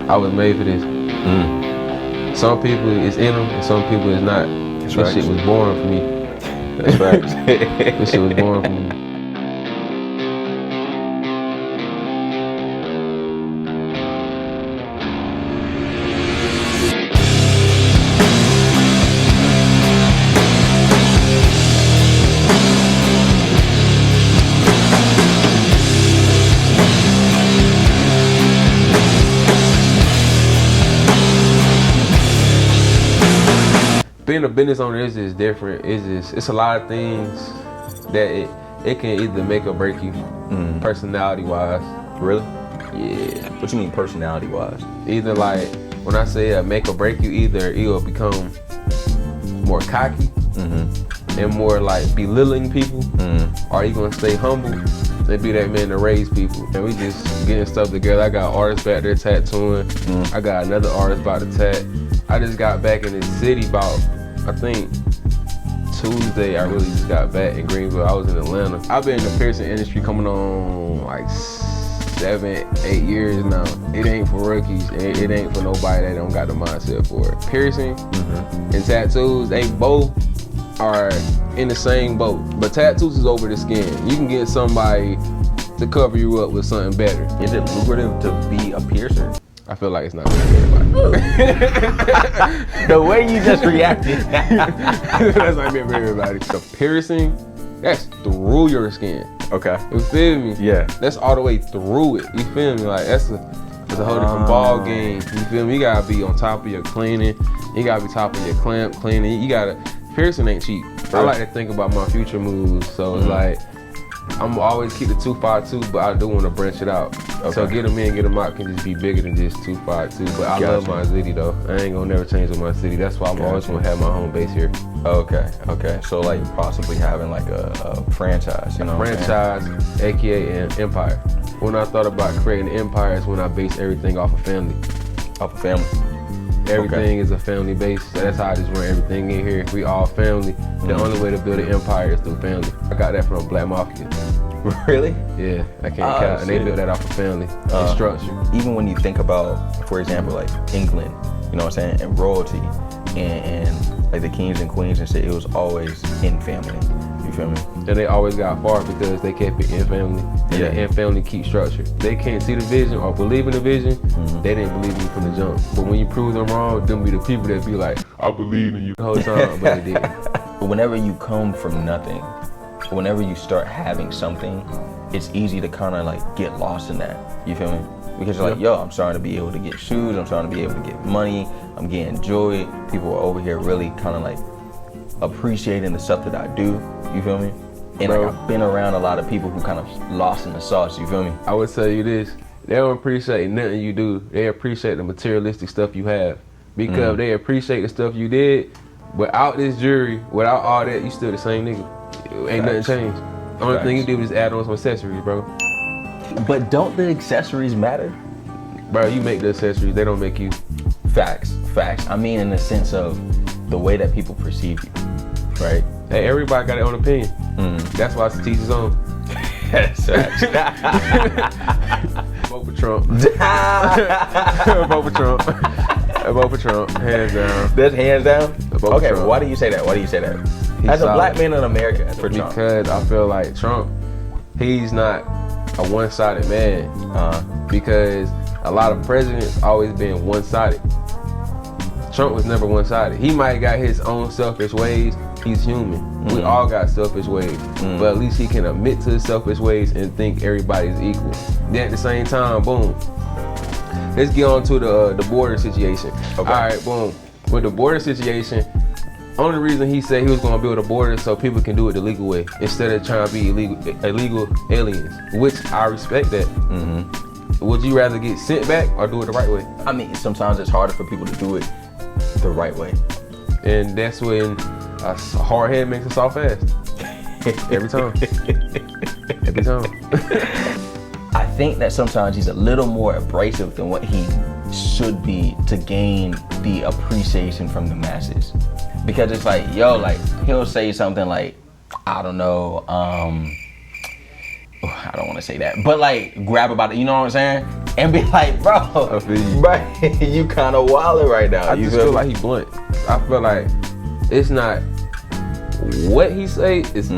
I was made for this. Some people it's in them, and some people it's not. That's this right. shit was born for me. That's right. This shit was born for me. Being a business owner is just different. It's a lot of things that it can either make or break you, personality wise. Really? Yeah. What you mean personality wise? Either like when I say make or break you, either you'll become more cocky and more like belittling people, or you gonna stay humble and be that man to raise people. And we just getting stuff together. I got artists back there tattooing. I got another artist about to tat. I just got back in this city about, I think Tuesday. I really just got back in Greenville. I was in Atlanta. I've been in the piercing industry coming on like 7-8 years now. It ain't for rookies. It ain't for nobody that don't got the mindset for it. Piercing and tattoos, they both are in the same boat. But tattoos is over the skin. You can get somebody to cover you up with something better. Is it lucrative to be a piercer? I feel like it's not good for everybody. The way you just reacted. That's not good for everybody. The piercing, that's through your skin. Okay. You feel me? Yeah. That's all the way through it. You feel me? Like it's a whole different ball game. You feel me? You gotta be on top of your cleaning. You gotta be top of your clamp cleaning. Piercing ain't cheap. I like to think about my future moves. So it's like, I'm always keep the 252, but I do want to branch it out. Okay. So get them in, get them out can just be bigger than just 252. But I love my city though. I ain't gonna never change with my city. That's why I'm always gonna have my home base here. Okay. So like possibly having like a franchise, you know? Franchise, aka an empire. When I thought about creating an empire is when I base everything off of family. Off of family. Everything is a family base, so that's how I just run everything in here. We all family. The only way to build an empire is through family. I got that from Black Mafia. Really? Yeah, I can't count. And they built that off of family and structure. Even when you think about, for example, like England, you know what I'm saying, and royalty, and like the kings and queens and shit, it was always in family. You feel me? And they always got far because they kept it in family. And the in family keep structure. They can't see the vision or believe in the vision. They didn't believe in you from the jump. But when you prove them wrong, them be the people that be like, I believe in you the whole time, but they didn't. Whenever you come from nothing, whenever you start having something, it's easy to kind of like get lost in that. You feel me? Because you're like, yo, I'm starting to be able to get shoes. I'm starting to be able to get money. I'm getting joy. People are over here really kind of like appreciating the stuff that I do. You feel me? And like, I've been around a lot of people who kind of lost in the sauce. You feel me? I would tell you this. They don't appreciate nothing you do. They appreciate the materialistic stuff you have. Because they appreciate the stuff you did. Without this jewelry, without all that, you still the same nigga. Ain't nothing changed. The only thing you did was add on some accessories, bro. But don't the accessories matter? Bro, you make the accessories, they don't make you. Facts. I mean in the sense of the way that people perceive you, right? Hey, everybody got their own opinion. That's why it's to teach his own. Vote for Trump. Vote for Trump. Vote for Trump. Hands down. That's hands down? Okay, Trump. why do you say that? As a black man in America, for Trump. Because I feel like Trump, he's not a one-sided man. Because a lot of presidents always been one-sided. Trump was never one-sided. He might have got his own selfish ways. He's human. We all got selfish ways. But at least he can admit to his selfish ways and think everybody's equal. Then at the same time, boom. Let's get on to the border situation. Okay. All right, boom. With the border situation, only reason he said he was going to build a border so people can do it the legal way instead of trying to be illegal aliens, which I respect that. Would you rather get sent back or do it the right way? I mean, sometimes it's harder for people to do it the right way. And that's when a hard head makes a soft ass. Every time. Every time. I think that sometimes he's a little more abrasive than what he should be to gain the appreciation from the masses. Because it's like, yo, like, he'll say something like, I don't know, I don't want to say that, but like, grab about it, you know what I'm saying? and be like, bro, I feel you. bro, you kind of wildin' right now. I just feel like he blunt. I feel like it's not what he say, it's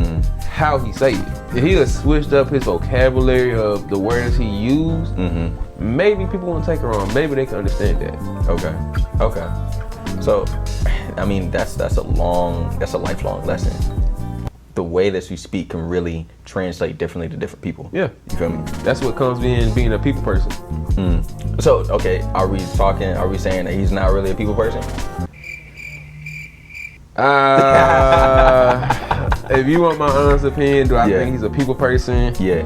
how he say it. If he had switched up his vocabulary of the words he used, maybe people won't take it wrong. Maybe they can understand that. Okay. So, I mean, that's a lifelong lesson. The way that you speak can really translate differently to different people. Yeah. You feel me? That's what comes in being a people person. So, okay, are we saying that he's not really a people person? If you want my honest opinion, do I think he's a people person? Yeah.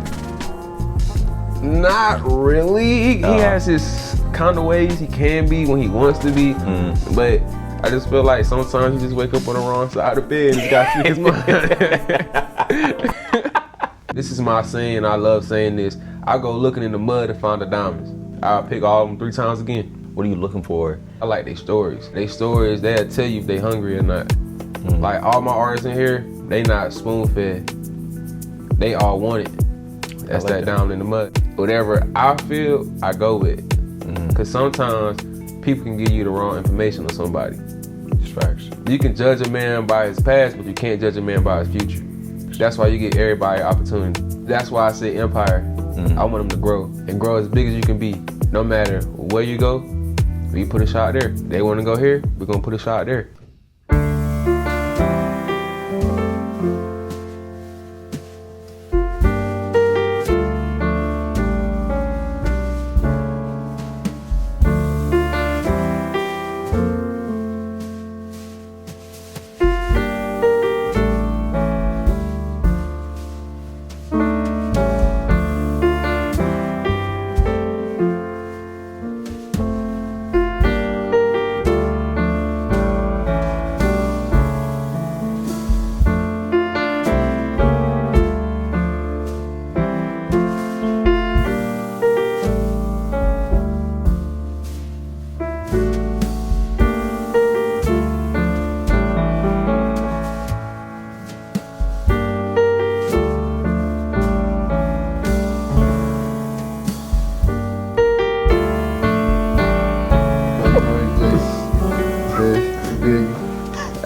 Not really. He has his kind of ways he can be when he wants to be, but I just feel like sometimes he just wake up on the wrong side of the bed and he's got to speak his mind. This is my saying. I love saying this. I go looking in the mud to find the diamonds. I'll pick all of them 3 times again. What are you looking for? I like their stories. Their stories, they'll tell you if they hungry or not. Like all my artists in here, they not spoon fed. They all want it. That's like that down in the mud. Whatever I feel, I go with. Cause sometimes people can give you the wrong information on somebody. It's facts. You can judge a man by his past, but you can't judge a man by his future. That's why you get everybody opportunity. That's why I say empire. I want them to grow and grow as big as you can be. No matter where you go, we put a shot there. They want to go here, we're gonna put a shot there.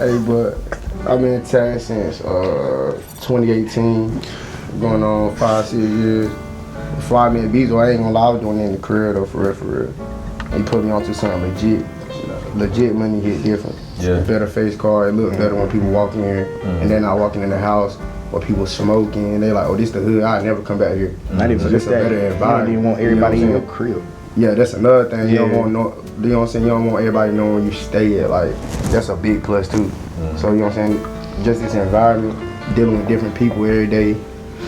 Hey, but I've been in town since 2018, going on 5-6 years. Before I met Bzzoo, I ain't gonna lie, I was doing it in the career though, for real. He put me onto something legit. Legit money hit different. Yeah. Better face card, it look better when people walk in here, and they're not walking in the house or people smoking. They like, oh, this the hood. I never come back here. Not even so just this a that. better You environment. don't even want everybody in your crib. Yeah, that's another thing. You don't Yeah. want no, you know what I'm saying? You don't want everybody knowing where you stay at. Like, that's a big plus too. So, you know what I'm saying? Just this environment, dealing with different people every day.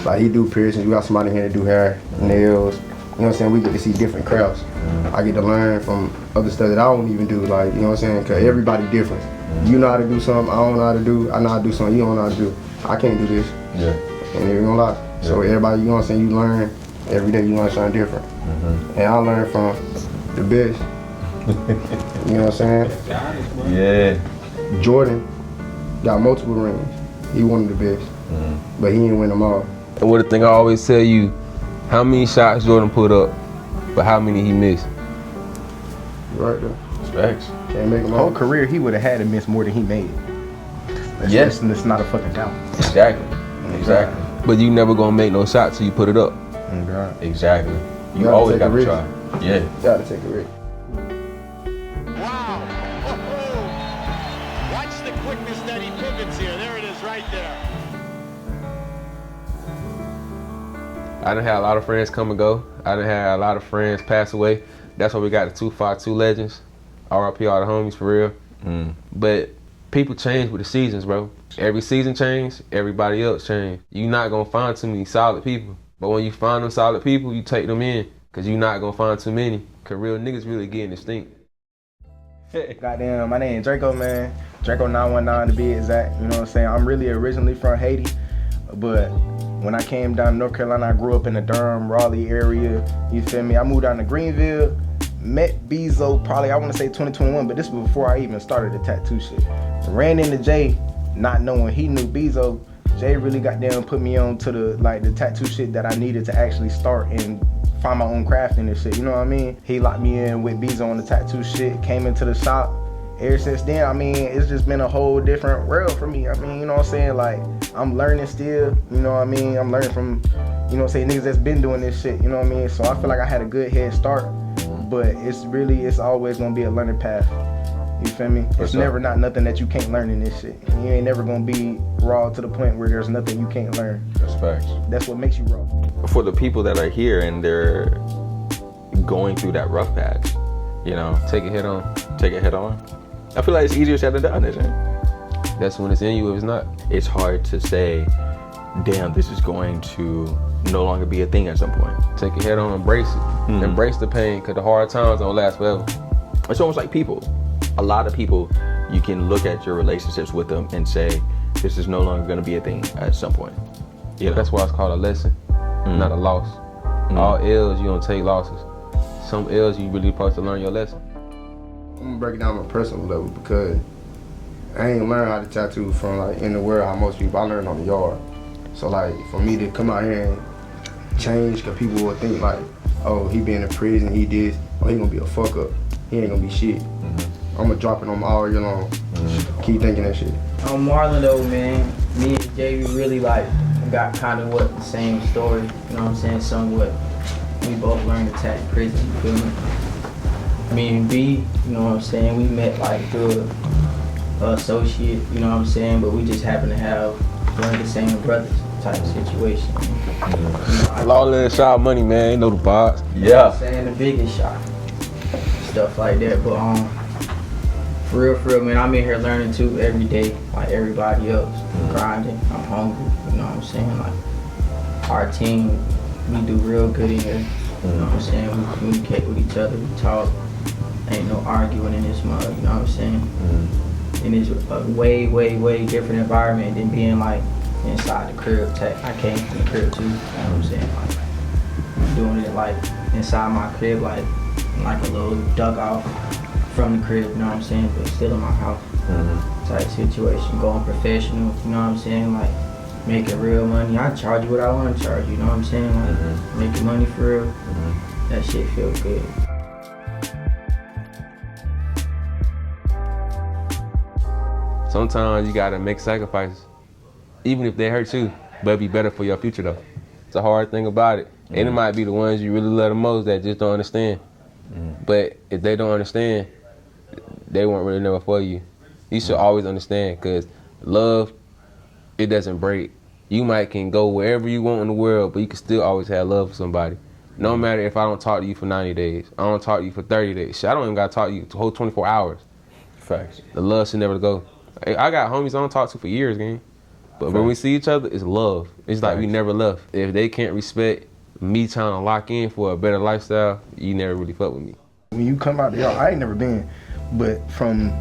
Like, he do piercings, we got somebody here to do hair, nails. You know what I'm saying? We get to see different crafts. I get to learn from other stuff that I don't even do. Like, you know what I'm saying? Cause everybody different. You know how to do something, I don't know how to do. I know how to do something, you don't know how to do. I can't do this. Yeah. And you're gonna lie. So everybody, you know what I'm saying? You learn every day. You learn something different. And I learn from the best. You know what I'm saying? Yeah. Jordan got multiple rings. He one of the best, but he didn't win them all. And what the thing I always tell you, how many shots Jordan put up, but how many he missed? Right there. Facts. Can't make them Whole all. career, he would have had to miss more than he made. Yes. It's not a fucking doubt. Exactly. Exactly. But you never gonna make no shots till you put it up. Oh, God. Exactly. You Gotta always take a gotta risk. try. Yeah. Gotta take a risk. Wow. Watch the quickness that he pivots here. There it is right there. I done had a lot of friends come and go. I done had a lot of friends pass away. That's why we got the 252 legends. RIP all the homies for real. But people change with the seasons, bro. Every season change, everybody else change. You not gonna find too many solid people. But when you find them solid people, you take them in. Cause you not gonna find too many. Cause real niggas really getting extinct. Goddamn, my name is Dreko, man. Dreko 919 to be exact. You know what I'm saying? I'm really originally from Haiti, but when I came down to North Carolina, I grew up in the Durham, Raleigh area. You feel me? I moved down to Greenville, met Bzzoo probably, I want to say 2021, but this was before I even started the tattoo shit. Ran into Jay, not knowing he knew Bzzoo. Jay really got down and put me on to the tattoo shit that I needed to actually start and find my own craft in this shit, you know what I mean? He locked me in with Bzzoo on the tattoo shit, came into the shop. Ever since then, I mean, it's just been a whole different world for me. I mean, you know what I'm saying? Like, I'm learning still, you know what I mean? I'm learning from, you know what I'm saying, niggas that's been doing this shit, you know what I mean? So I feel like I had a good head start, but it's always gonna be a learning path. You feel me? It's never not nothing that you can't learn in this shit. You ain't never gonna be raw to the point where there's nothing you can't learn. That's facts. That's what makes you raw. For the people that are here and they're going through that rough patch, you know, Take it head on. take it head on. I feel like it's easier said than done, isn't it? That's when it's in you. If it's not, It's hard to say, damn, this is going to no longer be a thing at some point. take it head on. Embrace it. Embrace the pain, because the hard times don't last forever. It's almost like people. A lot of people, you can look at your relationships with them and say, this is no longer going to be a thing at some point. You know? That's why it's called a lesson, not a loss. All L's, you don't take losses. Some L's, you really supposed to learn your lesson. I'm gonna break it down on a personal level because I ain't learned how to tattoo from like in the world how most people. I learned on the yard. So like for me to come out here and change, cause people will think like, oh, he been in prison, he this, oh, he gonna be a fuck up. He ain't gonna be shit. I'm gonna drop it on him all year long. Keep thinking that shit. I'm Marlon though, man. Me and Jay, we really like got kind of what the same story. You know what I'm saying? Somewhat. We both learned to tap prison. You feel me? Me and B, you know what I'm saying? We met like through a associate. You know what I'm saying? But we just happen to have one of the same brothers type of situation. You know, Law and shot money, man. You know the box. You know what I'm saying? The biggest shot. Stuff like that. But for real, man, I'm in here learning too every day, like everybody else. Grinding, I'm hungry, you know what I'm saying? Like, our team, we do real good in here. You know what I'm saying? We communicate with each other, we talk. Ain't no arguing in this mug, you know what I'm saying? And it's a way, way, way different environment than being like inside the crib. I came from the crib too, you know what I'm saying? Like, I'm doing it like inside my crib, like a little dugout from the crib, you know what I'm saying? But still in my house. Type situation, going professional, you know what I'm saying? Like making real money. I charge you what I want to charge you, know what I'm saying? Like making money for real. That shit feel good. Sometimes you gotta make sacrifices, even if they hurt you, but it'd be better for your future though. It's a hard thing about it. And it might be the ones you really love the most that just don't understand. But if they don't understand, they weren't really never for you. You should always understand, because love, it doesn't break. You might can go wherever you want in the world, but you can still always have love for somebody. No matter if I don't talk to you for 90 days, I don't talk to you for 30 days. Shit, I don't even gotta talk to you the whole 24 hours. Facts. The love should never go. I got homies I don't talk to for years, gang. But when we see each other, it's love. It's like we never left. If they can't respect me trying to lock in for a better lifestyle, you never really fuck with me. When you come out there, I ain't never been, but from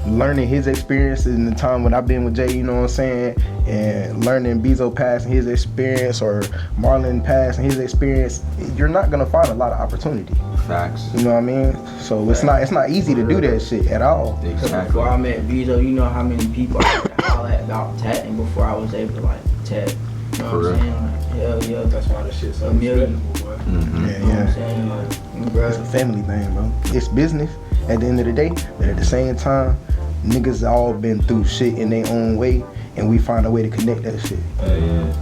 learning his experiences in the time when I've been with Jay, you know what I'm saying, and learning Bzzoo past and his experience, or Marlon past and his experience, you're not gonna find a lot of opportunity. Facts. You know what I mean? So it's not easy to do that shit at all. Exactly. Before I met Bzzoo, you know how many people I had to holler at about tatting before I was able to like tat. You know what I'm saying? Like, hell yeah. That's why the shit's so million. Yeah, You know what I'm saying? Like, bro. It's a family thing, bro. It's business at the end of the day, but at the same time, niggas all been through shit in their own way, and we find a way to connect that shit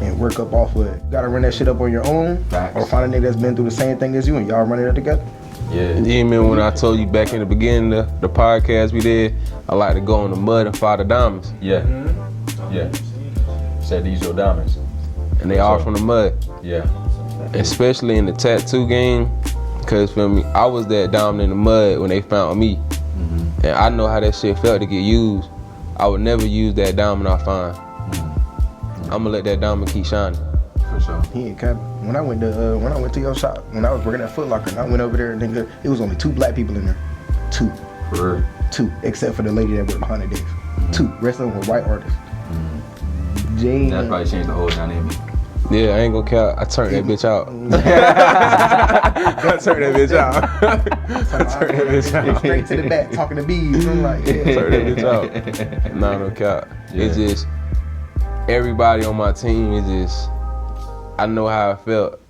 and work up off of it. You gotta run that shit up on your own, or find a nigga that's been through the same thing as you, and y'all run it up together. Yeah. You remember when I told you back in the beginning of the podcast we did, I like to go in the mud and find the diamonds. Yeah. Yeah. Said these are diamonds. And they all from the mud. Yeah. Especially in the tattoo game, because for me, I was that diamond in the mud when they found me. And I know how that shit felt to get used. I would never use that diamond I find. I'm gonna let that diamond keep shining. For sure. He ain't capping. When I went to your shop, when I was working at Foot Locker, and I went over there, nigga, it was only 2 black people in there. 2. For real. 2, except for the lady that worked behind the desk. 2. Rest of them were white artists. Jay. That probably changed the whole dynamic. Yeah, I ain't gonna count. I turned that bitch out. I turned that bitch out. I turned that bitch out. Straight to the back, talking to bees. I'm like, yeah. Turn that bitch out. Nah, no cap. It's just, everybody on my team is just, I know how I felt.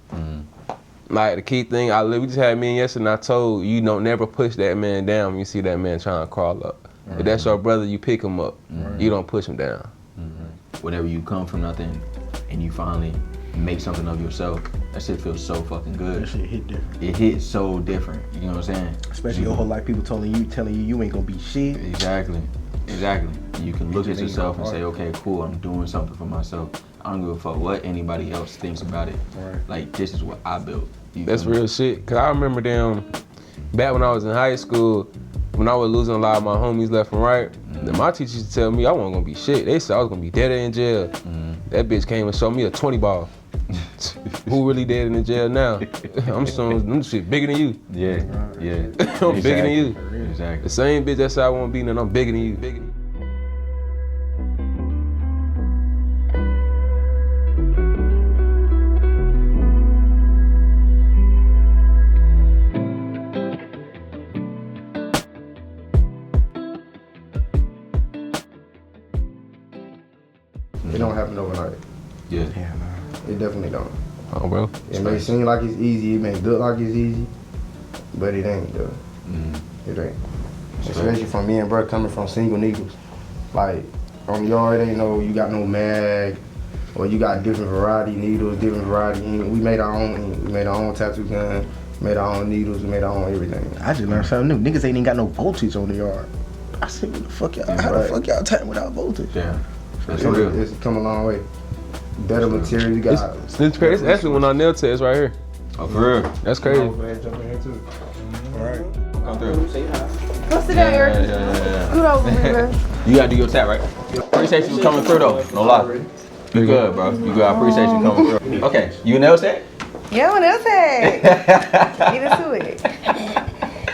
Like the key thing, we just had me yesterday and I told you don't never push that man down when you see that man trying to crawl up. If that's your brother, you pick him up. You don't push him down. Whenever you come from nothing and you finally make something of yourself, that shit feels so fucking good. That shit hit different. It hits so different. You know what I'm saying? Especially your whole life, people telling you ain't gonna be shit. Exactly. You can look at yourself and say, okay, cool, I'm doing something for myself. I don't give a fuck what anybody else thinks about it. Right. Like, this is what I built. That's real shit. Cause I remember back when I was in high school, when I was losing a lot of my homies left and right, then my teachers used to tell me I wasn't gonna be shit. They said I was gonna be dead in jail. That bitch came and showed me a 20 ball. Who really dead in the jail now? I'm showing them shit bigger than you. Yeah. I'm bigger than you. Exactly. The same bitch that said I won't be, and I'm bigger than you. Bigger than you. It don't happen overnight. Yeah. It definitely don't. Oh, bro. It may seem like it's easy, it may look like it's easy, but it ain't though. It ain't. Especially from me and bro coming from single niggas. Like, on the yard, ain't no, you got no mag, or you got different variety needles, different variety ink. We made our own ink. We made our own tattoo gun, made our own needles, we made our own everything. I just learned something new. Niggas ain't even got no voltage on the yard. I said, what the fuck y'all? How the fuck y'all type without voltage? Yeah. That's real. It's come a long way. Better material, you got. It's crazy. It's actually when I nail test right here. Oh, for real? That's crazy. Come through. Go sit down here. Yeah. Scoot over, man. You gotta do your tap, right? Appreciate you coming through though. No lie. You good, bro. You good. I appreciate you coming through. Okay, you nail set? Yeah, what else say? Get into it.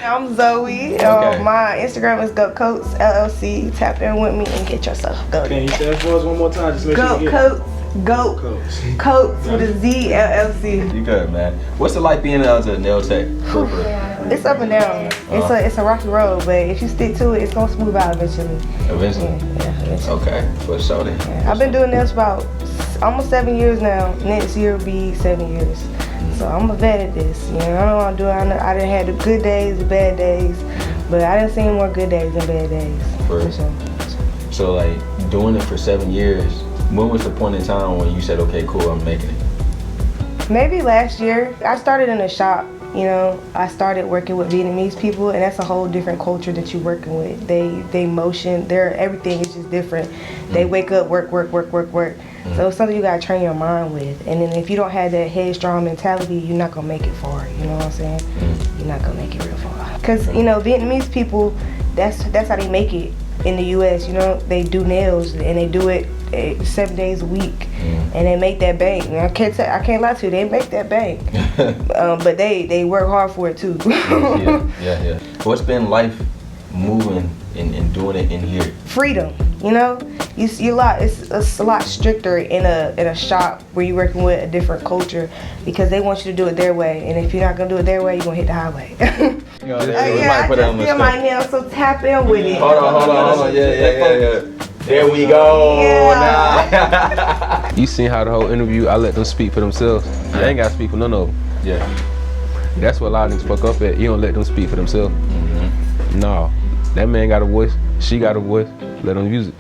I'm Zoe. Okay. My Instagram is Goat Coats LLC. Tap in with me and get yourself goated. Can you say it for us one more time? Just make sure Goat you get it. Coats. Coats with a Z LLC. You good, man. What's it like being as a nail tech? It's up and down. It's a rocky road, but if you stick to it, it's gonna smooth out eventually. Eventually? Yeah, eventually. Okay, for sure then. Yeah. I've been doing nails about almost 7 years now. Next year will be 7 years. So I'm a vet at this. You know, I know what I'm doing. I done had the good days, the bad days, but I done seen more good days than bad days. For sure. So like doing it for 7 years, when was the point in time when you said, okay, cool, I'm making it? Maybe last year. I started in a shop. You know, I started working with Vietnamese people, and that's a whole different culture that you're working with. They motion, everything is just different. They wake up, work. So it's something you gotta train your mind with. And then if you don't have that headstrong mentality, you're not gonna make it far. You know what I'm saying? You're not gonna make it real far. Cause you know, Vietnamese people, that's how they make it in the U.S. You know, they do nails and they do it 7 days a week, and they make that bank. And I can't lie to you, they make that bank. But they work hard for it too. yeah. What's been life moving and doing it in here? Freedom, you know. You see a lot. It's a lot stricter in a shop where you're working with a different culture because they want you to do it their way. And if you're not gonna do it their way, you're gonna hit the highway. Yeah, I just feel my nails, so tap in with it. Hold on. Yeah. There we go. Yeah. You seen how the whole interview, I let them speak for themselves. I ain't gotta speak for none of them. Yeah. That's what a lot of niggas fuck up at. You don't let them speak for themselves. No. That man got a voice, she got a voice, let them use it.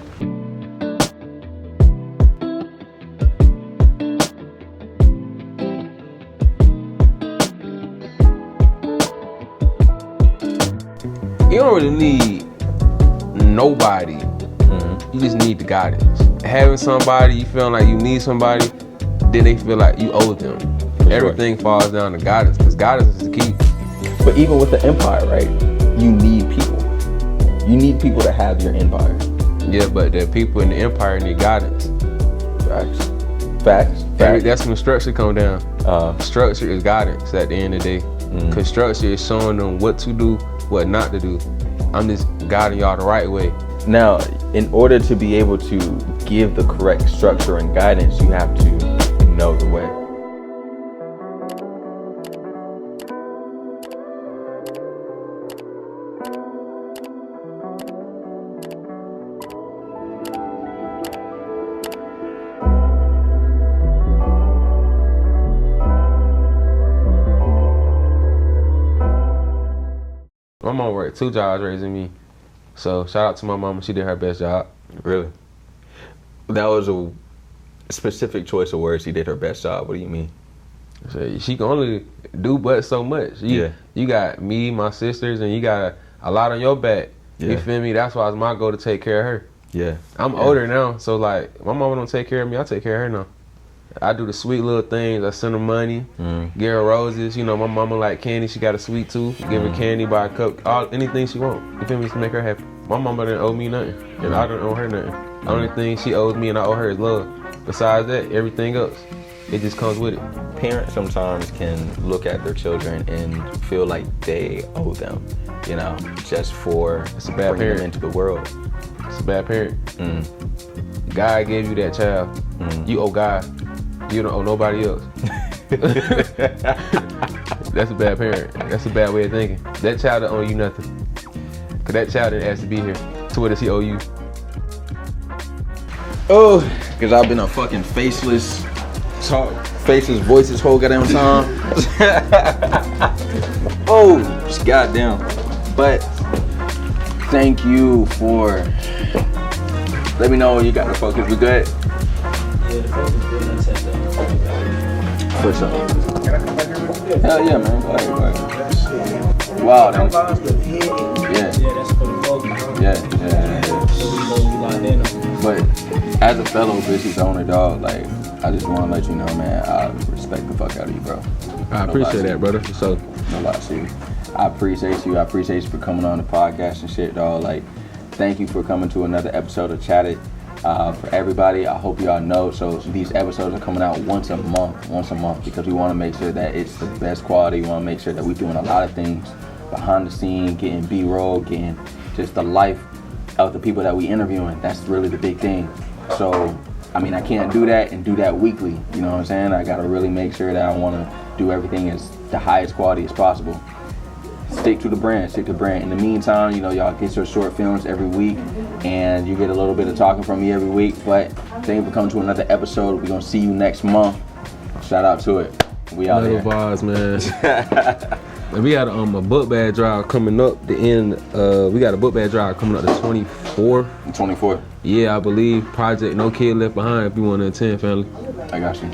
You don't really need nobody. You just need the guidance. Having somebody, you feeling like you need somebody, then they feel like you owe them. Everything falls down to guidance, because guidance is the key. But even with the empire, right? You need people. You need people to have your empire. Yeah, but the people in the empire need guidance. Facts. That's when structure come down. Structure is guidance at the end of the day. Because structure is showing them what to do, what not to do. I'm just guiding y'all the right way. Now, in order to be able to give the correct structure and guidance, you have to know the way. worked 2 jobs raising me. So shout out to my mama. She did her best job. Really? That was a specific choice of words. She did her best job. What do you mean? So she can only do but so much. You got me, my sisters, and you got a lot on your back. Yeah. You feel me? That's why it's my goal to take care of her. Yeah. I'm older now, so like my mama don't take care of me. I take care of her now. I do the sweet little things. I send her money, give her roses. You know, my mama like candy. She got a sweet tooth. Give her candy, buy a cup, anything she want. You feel me? To make her happy. My mama didn't owe me nothing, and I didn't owe her nothing. The only thing she owes me and I owe her is love. Besides that, everything else, it just comes with it. Parents sometimes can look at their children and feel like they owe them, you know, just for It's a bad bringing parent. them into the world. It's a bad parent. God gave you that child. You owe God. You don't owe nobody else. That's a bad parent. That's a bad way of thinking. That child don't owe you nothing. Cause that child didn't ask to be here. So what does he owe you? Oh, because I've been a fucking faceless voice this whole goddamn time. Oh, just goddamn. But thank you for let me know you got the focus. We good? Yeah, the focus good. Let's have that. For sure. Hell yeah, man. Go ahead. Wow, then. Yeah. Yeah, that's for the focus. Yeah. But as a fellow business owner, dog, like, I just want to let you know, man, I respect the fuck out of you, bro. I appreciate that, brother. So, no lie to you. I appreciate you. I appreciate you for coming on the podcast and shit, dog. Like, thank you for coming to another episode of Chat It. For everybody, I hope y'all know. So these episodes are coming out once a month because we want to make sure that it's the best quality. We want to make sure that we're doing a lot of things behind the scene, getting B-roll, getting just the life of the people that we interviewing. That's really the big thing. So, I mean, I can't do that and do that weekly. You know what I'm saying? I got to really make sure that I want to do everything as the highest quality as possible. Stick to the brand. In the meantime, you know, y'all get your short films every week and you get a little bit of talking from me every week. But thank you for coming to another episode. We're going to see you next month. Shout out to it. We out little here. bars, man. And we got a book bag drive coming up. We got a book bag drive coming up the 24th. 24th. Yeah, I believe. Project No Kid Left Behind. If you want to attend, family. I got you.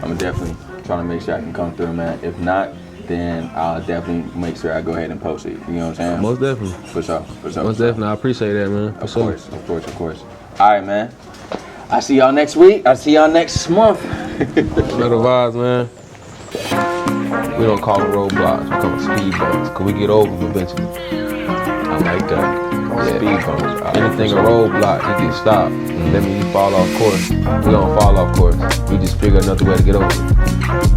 I'm definitely trying to make sure I can come through, man. If not, then I'll definitely make sure I go ahead and post it. You know what I'm saying? Most definitely. For sure. Most definitely. I appreciate that, man. Of course. All right, man. I see y'all next week. I see y'all next month. Little vibes, man. We don't call them roadblocks. We call them speed bumps. Cause we get over them eventually. I like that. Yeah. Speed bumps. All right, Anything for a sure. roadblock, you get stopped. That means you fall off course. We don't fall off course. We just figure another way to get over it.